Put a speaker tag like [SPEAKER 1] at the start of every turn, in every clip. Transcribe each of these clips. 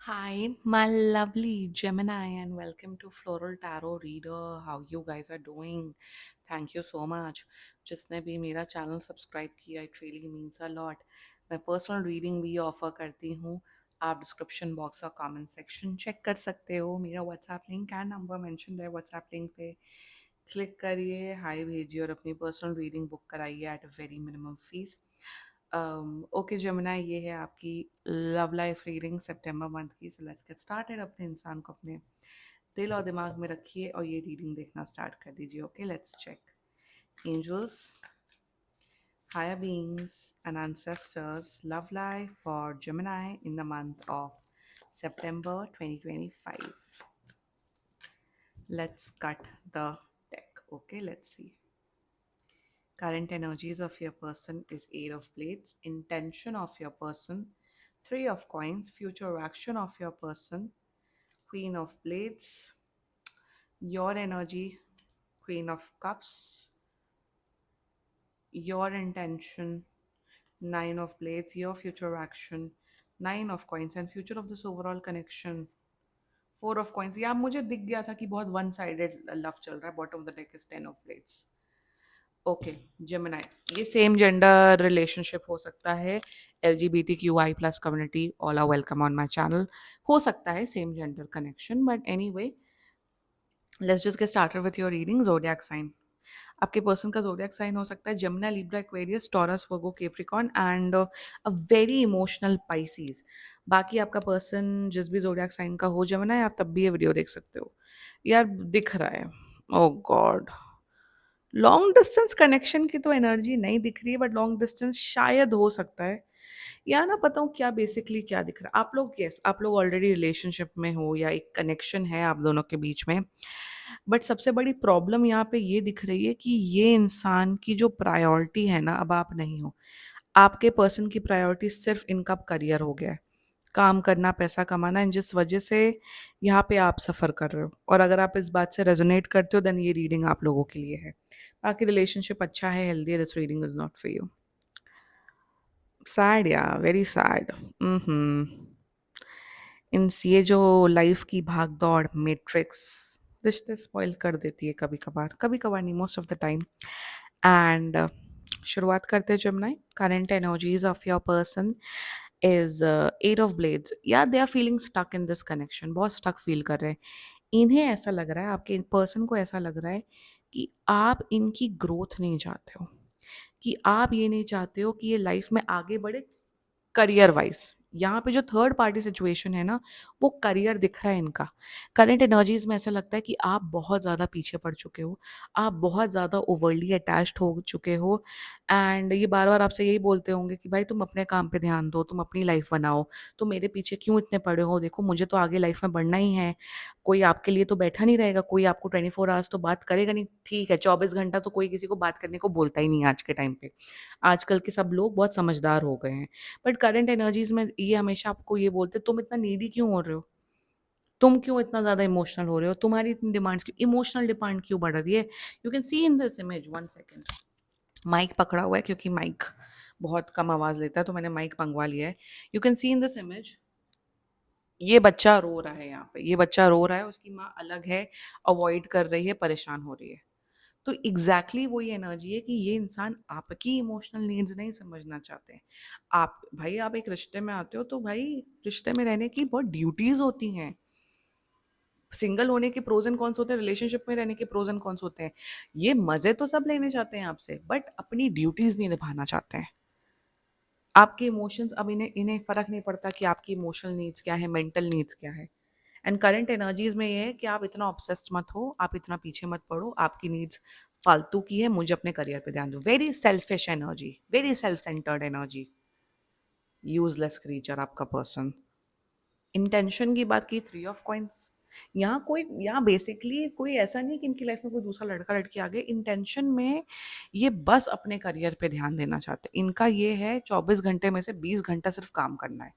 [SPEAKER 1] Hi, my lovely Gemini, and welcome to Floral Tarot Reader. How you guys are doing? Thank you so much. जिसने भी मेरा channel subscribe किया, it really means a lot. मैं personal reading भी offer करती हूँ. आप description box और कमेंट सेक्शन चेक कर सकते हो. मेरा WhatsApp link and number mention है व्हाट्सएप लिंक पे. क्लिक करिए, हाय भेजिए और अपनी पर्सनल रीडिंग बुक कराइए at a very minimum fees. Okay Jamuna, ये है आपकी लव लाइफ रीडिंग सितंबर मंथ की. So let's get started. अपने इंसान को अपने दिल और दिमाग में रखिए और ये रीडिंग देखना स्टार्ट कर दीजिए. Okay, let's check. Angels, higher beings and ancestors, love life for Gemini in the month of September 2025. Let's cut the deck. Okay, let's see. Current energies of your person is Eight of Blades. Intention of your person, Three of Coins. Future action of your person, Queen of Blades. Your energy, Queen of Cups. Your intention, Nine of Blades. Your future action, Nine of Coins. And future of this overall connection, Four of Coins. या मुझे दिख गया था कि बहुत one sided love चल रहा है. Bottom of the deck is ten of blades. Okay Gemini, ये सेम जेंडर रिलेशनशिप हो सकता है. LGBTQI+ community all are welcome on my channel. हो सकता है same gender connection, but anyway let's just get started with your reading. Zodiac sign. आपके person का zodiac sign हो सकता है Gemini, Libra, Aquarius, Taurus, Virgo, Capricorn and a very emotional Pisces. बाकी आपका पर्सन जिस भी जोडियाक साइन का हो जेमिना है, आप तब भी ये वीडियो देख सकते हो. यार दिख रहा है. ओ गॉड, लॉन्ग डिस्टेंस कनेक्शन की तो एनर्जी नहीं दिख रही है, बट लॉन्ग डिस्टेंस शायद हो सकता है. या ना पता हूँ क्या बेसिकली क्या दिख रहा है. आप लोग, यस, आप लोग ऑलरेडी रिलेशनशिप में हो या एक कनेक्शन है आप दोनों के बीच में. बट सबसे बड़ी प्रॉब्लम यहाँ पे ये दिख रही है कि ये इंसान की जो प्रायोरिटी है ना, अब आप नहीं हो. आपके पर्सन की प्रायोरिटी सिर्फ इनका करियर हो गया है, काम करना, पैसा कमाना, एंड जिस वजह से यहाँ पे आप सफ़र कर रहे हो. और अगर आप इस बात से रेजोनेट करते हो, देन ये रीडिंग आप लोगों के लिए है. बाकी रिलेशनशिप अच्छा है, हेल्दी है, this reading is not for you. Sad, या वेरी सैड. इन ये जो लाइफ की भाग दौड़ मैट्रिक्स रिश्ते स्पॉइल कर देती है कभी कभार नहीं, most of the time. And शुरुआत करते हैं Gemini. Current energies of your person is eight of blades. या they are feeling stuck in this connection. बहुत स्टक फील कर रहे हैं. इन्हें ऐसा लग रहा है, आपके पर्सन को ऐसा लग रहा है कि आप इनकी ग्रोथ नहीं चाहते हो, कि आप ये नहीं चाहते हो कि ये लाइफ में आगे बढ़े करियर वाइज. यहाँ पे जो थर्ड पार्टी सिचुएशन है ना, वो करियर दिख रहा है इनका. करंट एनर्जीज में ऐसा लगता है कि आप बहुत ज़्यादा पीछे पड़ चुके हो, आप बहुत ज़्यादा ओवरली अटैच्ड हो चुके हो. एंड ये बार बार आपसे यही बोलते होंगे कि भाई तुम अपने काम पे ध्यान दो, तुम अपनी लाइफ बनाओ, तुम मेरे पीछे क्यों इतने पड़े हो, देखो मुझे तो आगे लाइफ में बढ़ना ही है. कोई आपके लिए तो बैठा नहीं रहेगा, कोई आपको 24 आवर्स तो बात करेगा नहीं. ठीक है, 24 घंटा तो कोई किसी को बात करने को बोलता ही नहीं है आज के टाइम पे. आजकल के सब लोग बहुत समझदार हो गए हैं. बट करंट एनर्जीज में ये हमेशा आपको ये बोलते, तुम इतना नीडी क्यों हो रहे हो, तुम क्यों इतना ज़्यादा इमोशनल हो रहे हो, तुम्हारी इतनी डिमांड्स क्यों, इमोशनल डिमांड क्यों बढ़ रही है. You can see in this image. One second, mike पकड़ा हुआ है क्योंकि माइक बहुत कम आवाज़ लेता है, तो मैंने माइक मंगवा लिया है. You can see in this image, ये बच्चा रो रहा है. यहाँ पे ये बच्चा रो रहा है, उसकी माँ अलग है, अवॉइड कर रही है, परेशान हो रही है. तो एग्जैक्टली वही एनर्जी है कि ये इंसान आपकी इमोशनल नीड्स नहीं समझना चाहते हैं. आप भाई, आप एक रिश्ते में आते हो तो भाई रिश्ते में रहने की बहुत ड्यूटीज होती हैं. सिंगल होने के प्रोज एंड कॉन्स होते हैं, रिलेशनशिप में रहने के प्रोज एंड कॉन्स होते हैं. ये मजे तो सब लेने चाहते हैं आपसे, बट अपनी ड्यूटीज नहीं निभाना चाहते हैं. आपके इमोशंस, अब इन्हें इन्हें फर्क नहीं पड़ता कि आपकी इमोशनल नीड्स क्या है, मेंटल नीड्स क्या है. एंड करंट एनर्जीज में ये है कि आप इतना ऑब्सेस्ड मत हो, आप इतना पीछे मत पड़ो, आपकी नीड्स फालतू की है, मुझे अपने करियर पे ध्यान दो. Very selfish energy, very self centred energy, useless creature आपका पर्सन. इंटेंशन की बात की, थ्री ऑफ कॉइन्स. यहाँ बेसिकली कोई ऐसा नहीं कि इनकी लाइफ में कोई दूसरा लड़का लड़की आ गए. इंटेंशन में ये बस अपने करियर पे ध्यान देना चाहते हैं. इनका ये है 24 घंटे में से 20 घंटा सिर्फ काम करना है.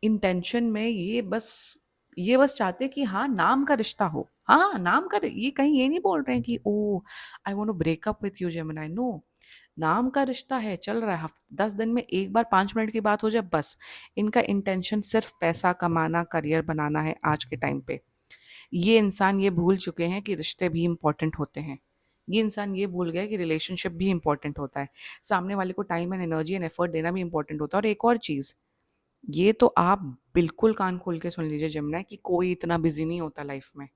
[SPEAKER 1] इंटेंशन में ये बस चाहते कि हाँ, नाम का रिश्ता हो. हाँ, नाम का, ये कहीं ये नहीं बोल रहे हैं कि oh I want to break up with you Gemini. No, नाम का रिश्ता है, चल रहा है, 10 दिन में एक बार 5 मिनट की बात हो जाए बस। इनका इंटेंशन सिर्फ पैसा कमाना, करियर बनाना है आज के टाइम पे। ये इंसान ये भूल चुके हैं कि रिश्ते भी इम्पोर्टेंट होते हैं। ये इंसान ये भूल गया कि रिलेशनशिप भी इम्पोर्टेंट होता है। सामने वाले को time and energy and effort देना भी इम्पोर्टेंट होता है। और एक और चीज़, ये तो आप बिल्कुल कान खोल के सुन लीजिए जमुना, कि कोई इतना बिजी नहीं होता लाइफ में।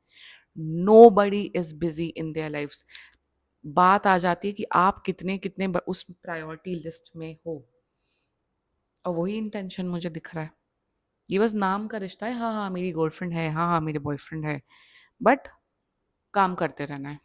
[SPEAKER 1] Nobody is busy in their lives. बात आ जाती है कि आप कितने कितने उस प्रायोरिटी लिस्ट में हो। और वही इंटेंशन मुझे दिख रहा है। ये बस नाम का रिश्ता है, हाँ हाँ मेरी गर्लफ्रेंड है, हाँ हाँ मेरे बॉयफ्रेंड है, बट काम करते रहना है।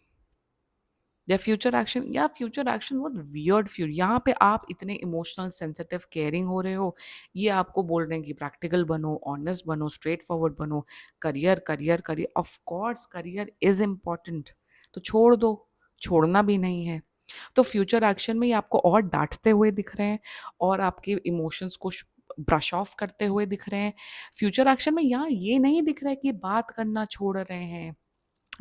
[SPEAKER 1] या फ्यूचर एक्शन बहुत वियर्ड फ्यूर। यहाँ पे आप इतने इमोशनल, सेंसिटिव, केयरिंग हो रहे हो। ये आपको बोल रहे हैं कि प्रैक्टिकल बनो, ऑनेस्ट बनो, स्ट्रेट फॉरवर्ड बनो, career career career. Of course career is important, तो छोड़ दो, छोड़ना भी नहीं है। तो फ्यूचर एक्शन में ये आपको और डांटते हुए दिख रहे हैं, और आपके इमोशंस को ब्रश ऑफ करते हुए दिख रहे हैं। फ्यूचर एक्शन में यहाँ ये नहीं दिख रहा है कि बात करना छोड़ रहे हैं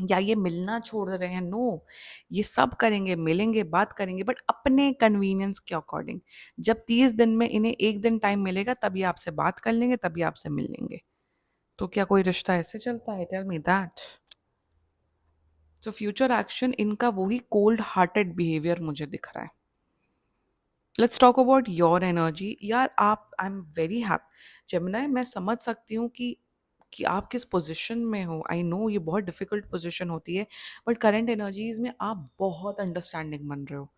[SPEAKER 1] या ये मिलना छोड़ रहे हैं। नो, ये सब करेंगे, मिलेंगे, बात करेंगे, बट अपने कन्वीनियंस के अकॉर्डिंग। जब 30 दिन में इन्हें एक दिन टाइम मिलेगा तभी आपसे बात कर लेंगे, तभी आपसे मिल लेंगे। तो क्या कोई रिश्ता ऐसे चलता है? Tell me that. तो फ्यूचर एक्शन इनका वही कोल्ड हार्टेड बिहेवियर मुझे दिख रहा है। Let's talk about your energy. यार आप, I am very happy Jamuna, मैं समझ सकती हूँ कि आप किस पोजीशन में हो। आई नो ये बहुत डिफिकल्ट पोजीशन होती है, बट करंट एनर्जीज में आप बहुत अंडरस्टैंडिंग बन रहे हो,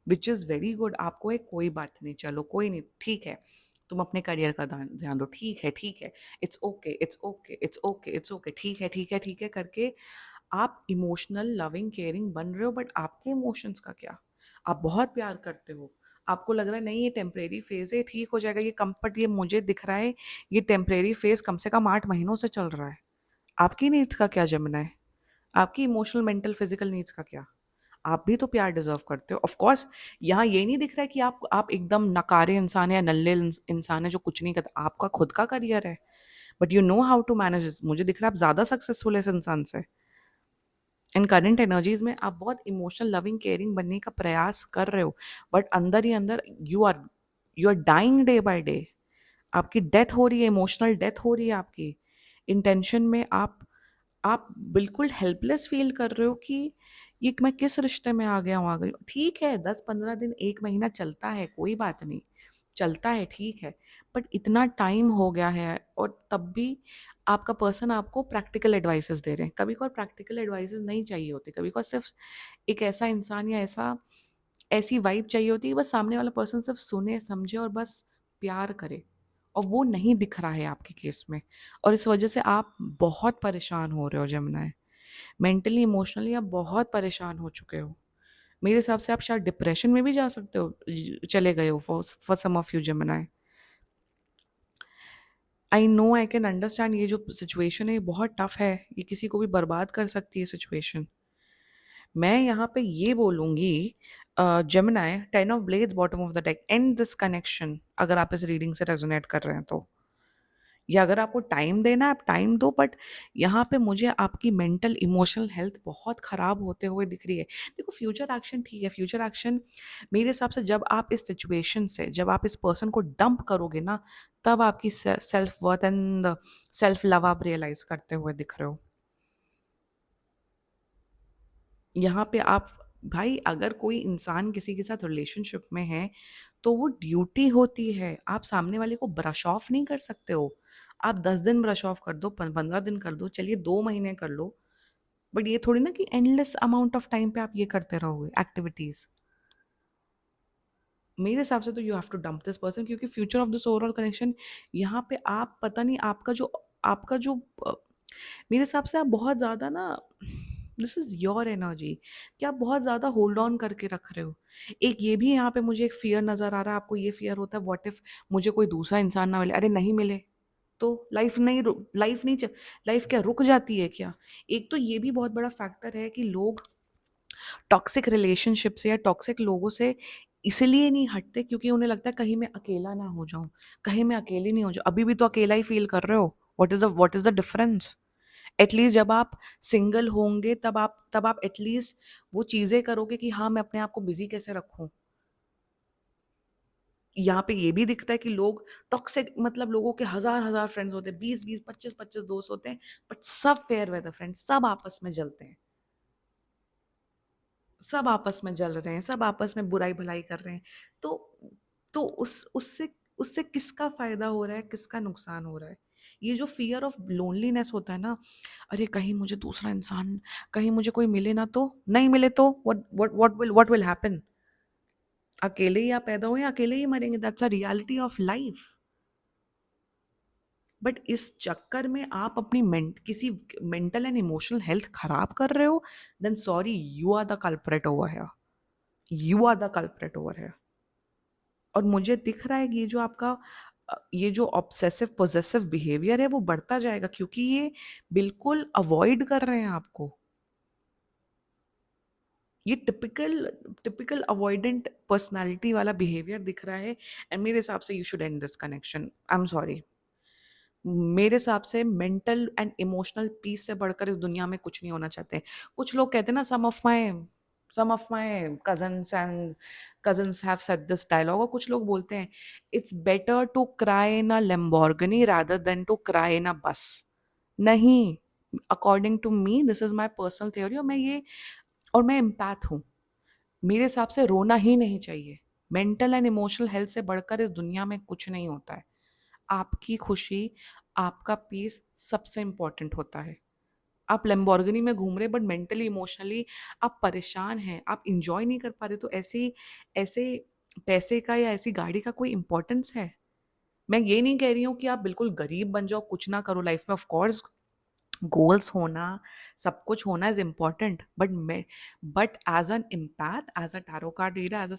[SPEAKER 1] विच इज़ वेरी गुड। आपको एक कोई बात नहीं, चलो कोई नहीं, ठीक है, तुम अपने करियर का ध्यान दो, ठीक है ठीक है, it's okay it's okay it's okay it's okay, ठीक है ठीक है ठीक है करके आप इमोशनल, लविंग, केयरिंग बन रहे हो। बट आपके इमोशंस का क्या? आप बहुत प्यार करते हो, आपको लग रहा है नहीं ये टेम्परेरी फेज है, ठीक हो जाएगा ये कंफर्ट, ये मुझे दिख रहा है ये टेम्परेरी फेज कम से कम 8 महीनों से चल रहा है। आपकी नीड्स का क्या जमना है? आपकी इमोशनल, मेंटल, फिजिकल नीड्स का क्या? आप भी तो प्यार डिजर्व करते हो। ऑफ कोर्स यहाँ ये नहीं दिख रहा है कि आप एकदम नकारे इंसान है या नल्ले इंसान है जो कुछ नहीं करता। आपका खुद का करियर है, but you know how to manage. मुझे दिख रहा है आप ज्यादा सक्सेसफुल है इस इंसान से। इन करंट एनर्जीज में आप बहुत इमोशनल, लविंग, केयरिंग बनने का प्रयास कर रहे हो, बट अंदर ही अंदर you are dying day by day. आपकी डेथ हो रही है, इमोशनल डेथ हो रही है आपकी। इंटेंशन में आप बिल्कुल हेल्पलेस फील कर रहे हो कि ये मैं किस रिश्ते में आ गया हूँ, आ गई हूँ। ठीक है, 10-15 दिन, 1 महीना चलता है, कोई बात नहीं, चलता है, ठीक है, बट इतना टाइम हो गया है और तब भी आपका पर्सन आपको प्रैक्टिकल एडवाइसेस दे रहे हैं। कभी कभार प्रैक्टिकल एडवाइसेस नहीं चाहिए होते, कभी कभार सिर्फ एक ऐसा इंसान या ऐसी वाइब चाहिए होती है, बस सामने वाला पर्सन सिर्फ सुने, समझे और बस प्यार करे। और वो नहीं दिख रहा है आपके केस में, और इस वजह से आप बहुत परेशान हो रहे हो जमुना। मेंटली, इमोशनली आप बहुत परेशान हो चुके हो। मेरे हिसाब से आप शायद डिप्रेशन में भी जा सकते हो, चले गए हो for some of you Jamuna. I know, I can understand, ये जो सिचुएशन है ये बहुत टफ है, ये किसी को भी बर्बाद कर सकती है सिचुएशन। मैं यहाँ पे ये बोलूँगी, Gemini, 10 of Blades, bottom of the deck, and this connection. अगर आप इस रीडिंग से रेजोनेट कर रहे हैं तो, या अगर आपको टाइम देना है आप टाइम दो, बट यहाँ पे मुझे आपकी मेंटल, इमोशनल हेल्थ बहुत ख़राब होते हुए दिख रही है। देखो फ्यूचर एक्शन ठीक है, फ्यूचर एक्शन मेरे हिसाब से जब आप इस सिचुएशन से, जब आप इस पर्सन को डंप करोगे ना, तब आपकी self worth and self love आप रियलाइज करते हुए दिख रहे हो। यहाँ पे आप, भाई अगर कोई इंसान किसी के साथ रिलेशनशिप में है तो वो ड्यूटी होती है। आप सामने वाले को ब्रश ऑफ नहीं कर सकते हो। आप 10 दिन ब्रश ऑफ कर दो, 15 दिन कर दो, चलिए 2 महीने कर लो, बट ये थोड़ी ना कि एंडलेस अमाउंट ऑफ टाइम पे आप ये करते रहोगे एक्टिविटीज। मेरे हिसाब से तो you have to dump this person, क्योंकि future of this overall connection, यहाँ पे आप पता नहीं आपका जो मेरे हिसाब से आप बहुत ज़्यादा ना, दिस इज़ योर एनर्जी, कि आप बहुत ज़्यादा होल्ड ऑन करके रख रहे हो। एक ये भी यहाँ पे मुझे एक फ़ियर नज़र आ रहा है, आपको ये फ़ियर होता है व्हाट इफ़ मुझे कोई दूसरा इंसान ना मिले। अरे नहीं मिले तो लाइफ क्या रुक जाती है क्या? एक तो ये भी बहुत बड़ा फैक्टर है कि लोग टॉक्सिक रिलेशनशिप से या टॉक्सिक लोगों से इसलिए नहीं हटते क्योंकि उन्हें लगता है कहीं मैं अकेला ना हो जाऊं, कहीं मैं अकेली नहीं हो जाऊं। अभी भी तो अकेला ही फील कर रहे हो। What is the difference? At least जब आप सिंगल होंगे तब आप एटलीस्ट वो चीजें करोगे कि हाँ मैं अपने आप को बिजी कैसे रखूं। यहाँ पे ये भी दिखता है कि लोग टॉक्सिक, मतलब लोगों के हजार-हजार फ्रेंड्स होते हैं, 20-20, 25-25 दोस्त होते हैं, बट सब फेयर वेदर फ्रेंड्स, सब आपस में जलते हैं। सब आपस में जल रहे हैं, सब आपस में बुराई-भलाई कर रहे हैं। तो उससे उससे किसका फ़ायदा हो रहा है, किसका नुकसान हो रहा है? ये जो फ़ियर ऑफ लोनलीनेस होता है ना, अरे कहीं मुझे दूसरा इंसान, कहीं मुझे कोई मिले ना तो? नहीं मिले तो? What will happen? अकेले ही आप पैदा हुए, अकेले ही मरेंगे, that's a reality of life. But इस चक्कर में आप अपनी किसी मेंटल एंड इमोशनल हेल्थ खराब कर रहे हो, then sorry, you are the culprit over here. You are the culprit over here. और मुझे दिख रहा है कि ये जो आपका ये जो ऑब्सेसिव पोजेसिव बिहेवियर है वो बढ़ता जाएगा, क्योंकि ये बिल्कुल अवॉइड कर रहे हैं आपको। ये टिपिकल टिपिकल अवॉइडेंट पर्सनालिटी वाला बिहेवियर दिख रहा है। एंड मेरे हिसाब से you should and this connection, I am sorry. मेरे हिसाब से मेंटल एंड इमोशनल पीस से बढ़कर इस दुनिया में कुछ नहीं होना चाहते। कुछ लोग कहते हैं ना, some of my cousins have said this dialogue, और कुछ लोग बोलते हैं it's better to cry in a Lamborghini rather than to cry in a bus. नहीं, according to me, this is my personal theory, और मैं एम्पैथ हूँ। मेरे हिसाब से रोना ही नहीं चाहिए। मेंटल एंड इमोशनल हेल्थ से बढ़कर इस दुनिया में कुछ नहीं होता है। आपकी खुशी, आपका पीस सबसे इम्पोर्टेंट होता है। आप लैम्बोर्गिनी में घूम रहे, बट मेंटली इमोशनली आप परेशान हैं, आप इंजॉय नहीं कर पा रहे, तो ऐसे ऐसे पैसे का या ऐसी गाड़ी का कोई इम्पोर्टेंस है? मैं ये नहीं कह रही हूँ कि आप बिल्कुल गरीब बन जाओ, कुछ ना करो लाइफ में। ऑफ कोर्स गोल्स होना, सब कुछ होना is important, but as an empath, as a tarot card reader,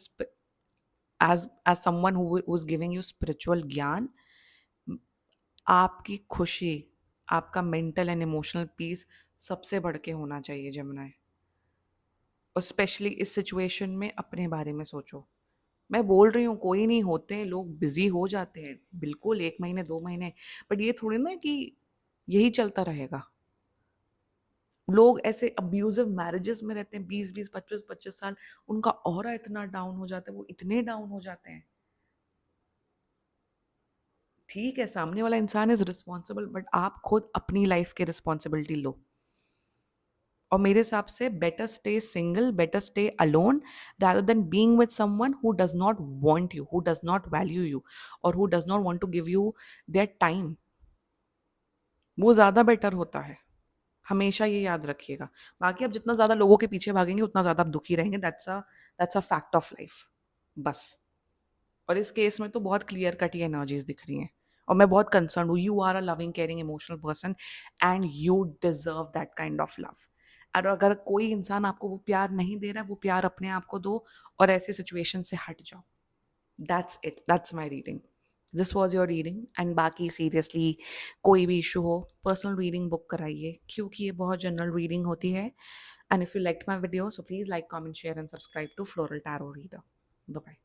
[SPEAKER 1] as someone who is giving you spiritual gyan, आपकी खुशी, आपका मेंटल एंड इमोशनल पीस सबसे बढ़ के होना चाहिए जमुना। और स्पेशली इस सिचुएशन में अपने बारे में सोचो। मैं बोल रही हूँ कोई नहीं, होते हैं लोग, बिजी हो जाते हैं बिल्कुल, 1 महीने 2 महीने, बट ये थोड़ी ना कि यही चलता रहेगा। लोग ऐसे अब्यूजिव मैरिजेस में रहते हैं 20-20, 25-25 साल, उनका ऑरा इतना डाउन हो जाता है, वो इतने डाउन हो जाते हैं। ठीक है, सामने वाला इंसान इज रिस्पॉन्सिबल, बट आप खुद अपनी लाइफ की रिस्पॉन्सिबिलिटी लो। और मेरे हिसाब से better stay single, better stay alone, rather than being with someone who does not want you, who does not value you, or who does not want to give you their time। वो ज़्यादा better होता है। हमेशा ये याद रखिएगा। बाकी आप जितना ज़्यादा लोगों के पीछे भागेंगे, उतना ज़्यादा आप दुखी रहेंगे। That's a fact of life. बस। और इस केस में तो बहुत क्लियर कट ये एनर्जीज दिख रही हैं। और मैं बहुत कंसर्न हूँ। You are a loving caring emotional person, and you deserve that kind of love. और अगर कोई इंसान आपको वो प्यार नहीं दे रहा है, वो प्यार अपने आप को दो, और ऐसी सिचुएशन से हट जाओ। That's it, that's my reading. This was your reading. And बाकी सीरियसली कोई भी इशू हो, पर्सनल रीडिंग बुक कराइए, क्योंकि ये बहुत जनरल रीडिंग होती है। And if you like my video, so please like, comment, share and subscribe to floral tarot reader. Bye bye.